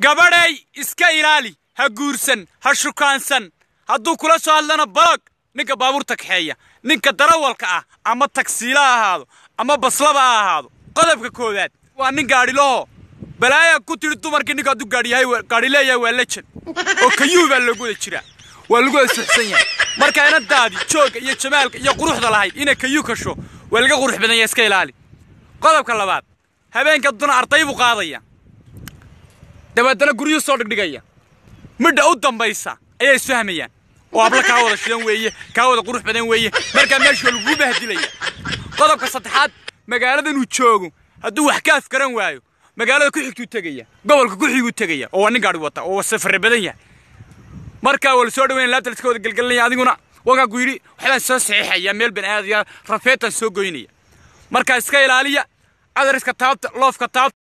gabadhay iska ilaali ha guursan ha shukaansan hadduu kula soo hadlana balag ninka baabuurta kaxeeya ninka darawalka ah ama taksiila ahaado ama baslaba ahaado qodobka koowaad waa nin gaari laho balaaya ku tiri dumarkii ninka du gaari yahay gaari leeyahay waa lejan oo kayuuba lagu wada jira waa lagu suxsan yahay marka ina daadi jooga iyo jamaalka iyo quruxda lahayd ina kayuu kasho waa laga qurux badan yahay iska ilaali qodobka labaad habeenka duna arday buu qaadaya dabadana guriyo soo dhigdhigaya midda u dambaysa ayay isfahmayaan oo abla ka wada shidan weeye ka wada qurux badan weeye marka meesha lagu bahdilaya qodobka saddexaad magaalada inuu joogo hadduu wax ka afkaran waayo magaalada ku xigtuu tagaya gobolka ku xiguu tagaya oo nin gaari wata oo safar badan yahay marka wal soo dhaweyn laabta iska wada galgalinaya adiguna waxa ku yiri waxaan soo saxiixaya meel banaad ya rafeetan soo goynaya marka iska ilaaliya adariska taabta loofka taabta